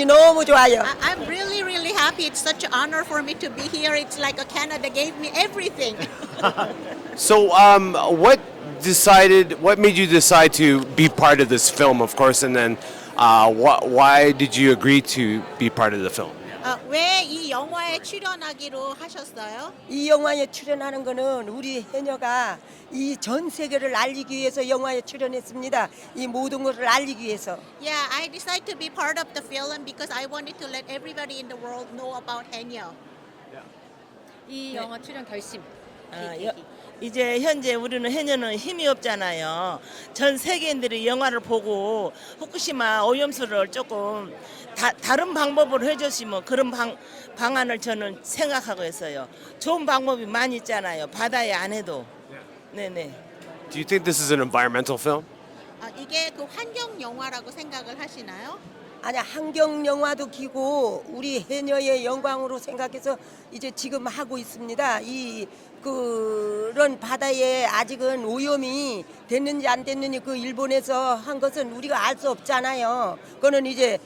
너무 좋아요. I'm really, really happy. It's such an honor for me to be here. It's like a Canada gave me everything. So, what made you decide to be part of this film, of course, and then why did you agree to be part of the film? 왜 이 영화에 출연하기로 하셨어요? 이 영화에 출연하는 거는 우리 해녀가 이 전 세계를 알리기 위해서 영화에 출연했습니다. 이 모든 것을 알리기 위해서. Yeah, I decided to be part of the film because I wanted to let everybody in the world know about Haenyeo. 이 영화 출연 결심. 이제 현재 우리는 해녀는 힘이 없잖아요. 전 세계인들이 영화를 보고 후쿠시마 오염수를 조금 다른 방법으로 해줬으면 그런 방안을 저는 생각하고 있어요. 좋은 방법이 많이 있잖아요. 바다에 안 해도. 네네. Do you think this is an environmental film? 이게 그 환경 영화라고 생각을 하시나요? 아니 환경 영화도 기고 우리 해녀의 영광으로 생각해서 이제 지금 하고 있습니다. 이 그런 바다에 아직은 오염이 됐는지 안 됐는지 그 일본에서 한 것은 우리가 알 수 없잖아요. 그거는 이제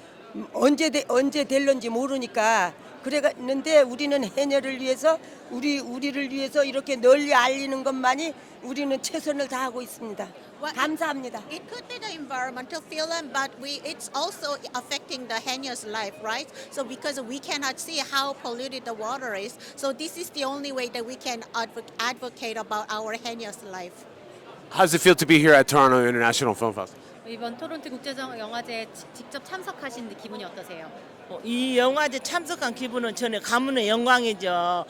언제 될런지 모르니까 그랬는데 우리는 해녀를 위해서 우리를 위해서 이렇게 널리 알리는 것만이 우리는 최선을 다하고 있습니다. 감사합니다. It could be the environmental film, but it's also affecting the Haenyeo's life, right? So because we cannot see how polluted the water is, so this is the only way that we can advocate about our Haenyeo's life. How does it feel to be here at Toronto International Film Festival? 이번 토론토 국제영화제에 직접 참석하신 기분이 어떠세요? 이 영화제 참석한 기분은 저는 가문의 영광이죠.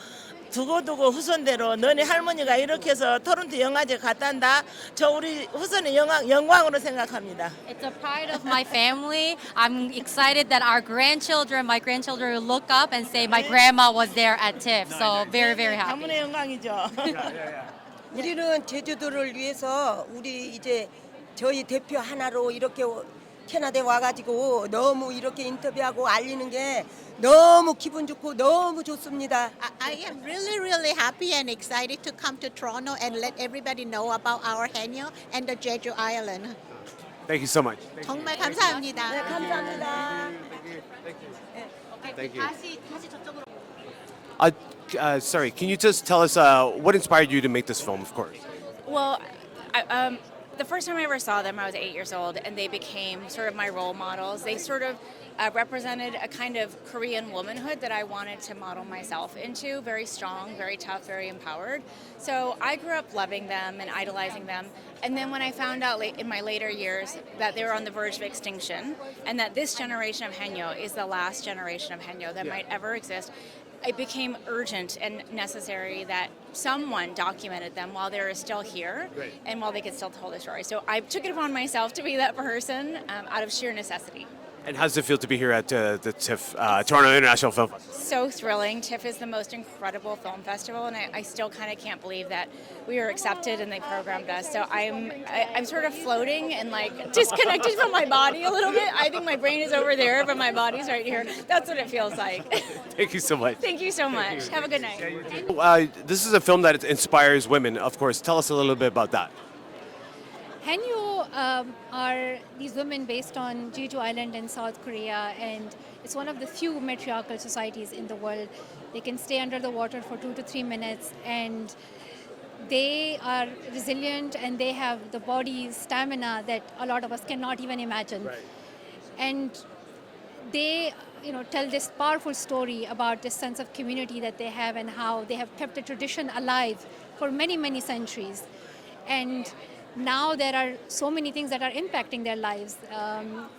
두고두고 후손대로 너네 할머니가 이렇게 해서 토론토 영화제 갔단다. 저 우리 후손의 영광으로 생각합니다. It's a pride of my family. I'm excited that my grandchildren will look up and say my grandma was there at TIFF. So very, very happy. 가문의 영광이죠. 우리는 제주도를 위해서 우리 이제 저희 대표 하나로 이렇게 캐나다에 와가지고 너무 이렇게 인터뷰하고 알리는 게 너무 기분 좋고 너무 좋습니다. I am really, really happy and excited to come to Toronto and let everybody know about our Haenyeo and the Jeju Island. Thank you so much. 정말 감사합니다. 네, 감사합니다. Thank you. 다시 저쪽으로. Sorry, can you just tell us what inspired you to make this film, of course? Well, the first time I ever saw them, I was 8 years old, and they became sort of my role models. They sort of represented a kind of Korean womanhood that I wanted to model myself into, very strong, very tough, very empowered. So I grew up loving them and idolizing them. And then when I found out in my later years that they were on the verge of extinction and that this generation of Haenyeo is the last generation of Haenyeo that might ever exist, it became urgent and necessary that someone documented them while they were still here and while they could still tell their story. So I took it upon myself to be that person out of sheer necessity. And how does it feel to be here at the TIFF, Toronto International Film Festival? So thrilling. TIFF is the most incredible film festival, and I still kind of can't believe that we were accepted and they programmed us. So I'm sort of floating and like disconnected from my body a little bit. I think my brain is over there, but my body's right here. That's what it feels like. Thank you so much. Thank you so much. Have a good night. This is a film that inspires women, of course. Tell us a little bit about that. Haenyeo are these women based on Jeju Island in South Korea, and it's one of the few matriarchal societies in the world. They can stay under the water for 2 to 3 minutes, and they are resilient, and they have the body stamina that a lot of us cannot even imagine. Right. And they tell this powerful story about this sense of community that they have and how they have kept the tradition alive for many, many centuries. And now there are so many things that are impacting their lives.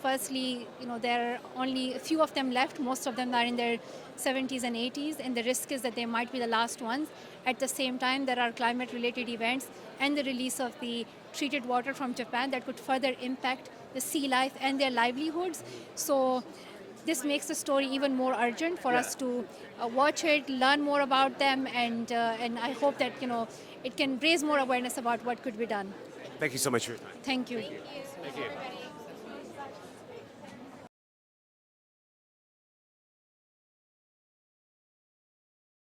Firstly, there are only a few of them left. Most of them are in their 70s and 80s, and the risk is that they might be the last ones. At the same time, there are climate-related events and the release of the treated water from Japan that could further impact the sea life and their livelihoods. So this makes the story even more urgent for us to watch it, learn more about them, and I hope that it can raise more awareness about what could be done. Thank you so much for your time. Thank you. Thank you.